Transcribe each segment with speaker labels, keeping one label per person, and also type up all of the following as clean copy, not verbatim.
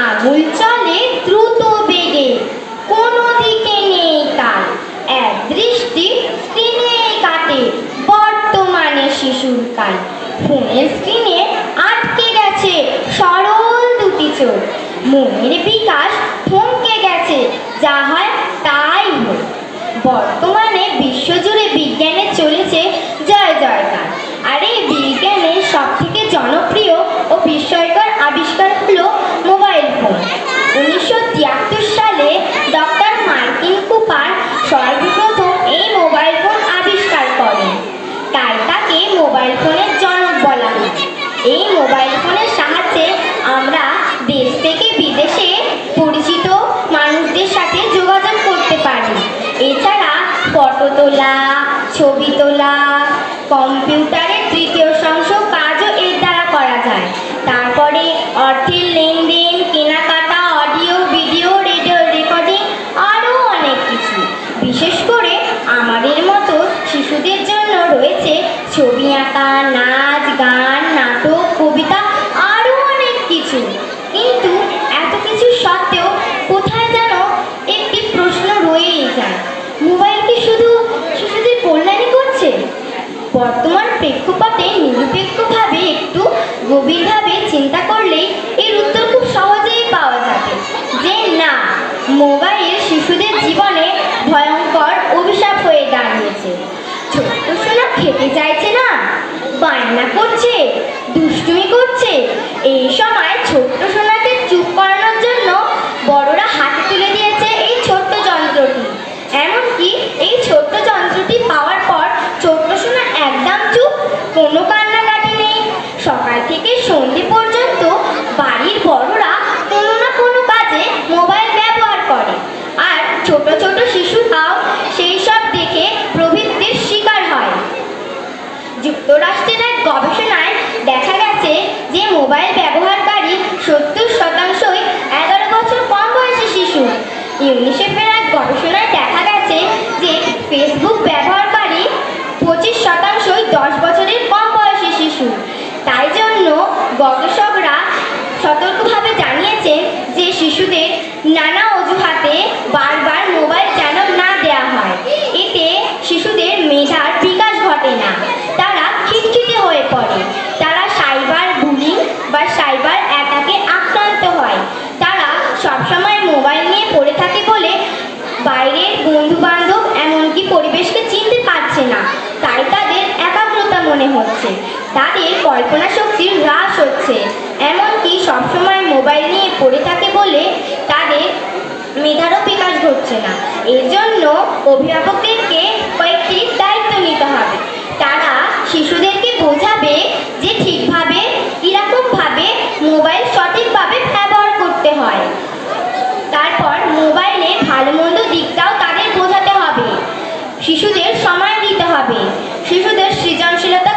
Speaker 1: আঙুল চলে দ্রুত বেগে, কোনো দিকে নেই তাল, এক দৃষ্টি স্ক্রিনে কাটে বর্তমানে শিশুর কাল। ফোনের স্ক্রিনে আটকে গেছে সরল দুটি চোখ, মনের বিকাশ থমকে গেছে, যা হয় তাই হোক। বর্তমানে বিশ্বজুড়ে বিজ্ঞানে চলেছে জয় জয়কার। আর এই বিজ্ঞানের সব থেকে জনপ্রিয় ও বিস্ময়কর আবিষ্কার হলো মোবাইল ফোন। 1973 সালে ডক্টর মার্টিন কুপার সর্বপ্রথম এই মোবাইল ফোন আবিষ্কার করেন, তাই তাকে মোবাইল ফোনের জনক বলা হয়। এই মোবাইল ফোনের সাহায্যে আমরা দেশ থেকে বিদেশে পরিচিত মানুষদের সাথে যোগাযোগ করতে পারি। এছাড়া ফটো তোলা, ছবি তোলা, কম্পিউটারের তৃতীয় সংযোগ কাজও এর দ্বারা করা যায়। তারপরে অর্থের লেনদেন, কেনাকাটা, অডিও ভিডিও, রেডিও রেকর্ডিং, আরও অনেক কিছু। বিশেষ করে আমাদের মতো শিশুদের জন্য রয়েছে ছবি আঁকা, নাচ, গান, নাটক, কবিতা, আরও অনেক কিছু। কিন্তু এত কিছু সত্ত্বেও কোথায় যেন একটি প্রশ্ন রয়েই যায়, মোবাইল কি শুধু শিশুদের কল্যাণই করছে? বর্তমান প্রেক্ষাপটে নিরপেক্ষভাবে একটু গভীরভাবে চিন্তা করলেই এর উত্তর খুব সহজেই পাওয়া যাবে যে না, মোবাইল শিশুদের জীবনে ভয়ঙ্কর অভিশাপ হয়ে দাঁড়িয়েছে। ছোট্ট সোনা খেতে চাইছে না, বায়না করছে, দুষ্টুমি করছে, এই সময় ছোট্ট সোনাকে চুপ করানোর জন্য বড়রা হাতে তুলে দিয়েছে এই ছোট্ট যন্ত্রটি। এমনকি এই ছোট্ট যন্ত্রটি পাওয়ার পর ছোট্ট সোনা একদম চুপ, কোনো কান্নাকাটি নেই। সকাল থেকে সন্ধ্যে পর্যন্ত বাড়ির বড়রা কোনো না কোনো কাজে মোবাইল ব্যবহার করে, আর ছোট ছোট শিশুরাও সেই সব দেখে প্রবৃত্তির শিকার হয়। যুক্তরাষ্ট্রের এক গবেষণায় দেখা গেছে যে মোবাইল ব্যবহারকারী 70%ই 11 বছর কম বয়সী শিশু। ইউনিসেফের এক গবেষণায় দেখা গেছে যে ফেসবুক ব্যবহারকারী 25%ই 10 বছরের কম বয়সী শিশু। তাই জন্য গবেষকরা সতর্কভাবে জানিয়েছেন যে শিশুদের নানা অজুহাতে বারবার মোবাইল যেন না দেওয়া হয়। এতে শিশুদের মেধার বিকাশ ঘটে না, তারা খিটখিটে হয়ে পড়ে, তারা সাইবার বুলিং বা সাইবার অ্যাটাকে আক্রান্ত হয়। তারা সবসময় মোবাইল নিয়ে পড়ে থাকে বলে বাইরের বন্ধু বান্ধব এমনকি পরিবেশকে চিনতে পারছে না, তাই তাদের একাগ্রতা মনে হচ্ছে, তাদের কল্পনা শক্তির হ্রাস হচ্ছে। এমনকি সবসময় মোবাইল নিয়ে পড়ে থাকে বলে তাদের মেধারও বিকাশ ঘটছে না। এর জন্য অভিভাবকদেরকে কয়েকটি দায়িত্ব নিতে হবে। তারা শিশুদেরকে বোঝাবে যে ঠিকভাবে কিরকমভাবে মোবাইল সঠিকভাবে ব্যবহার করতে হয়। তারপর মোবাইলের ভালো মন্দ দিকটাও তাদের বোঝাতে হবে। শিশুদের সময় দিতে হবে, শিশুদের সৃজনশীলতা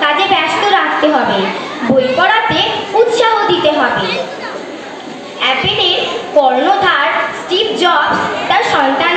Speaker 1: কাজে ব্যস্ত রাখতে হবে, বই পড়াতে উৎসাহ দিতে হবে। অ্যাপেলের কর্ণধার স্টিভ জবস তার সন্তান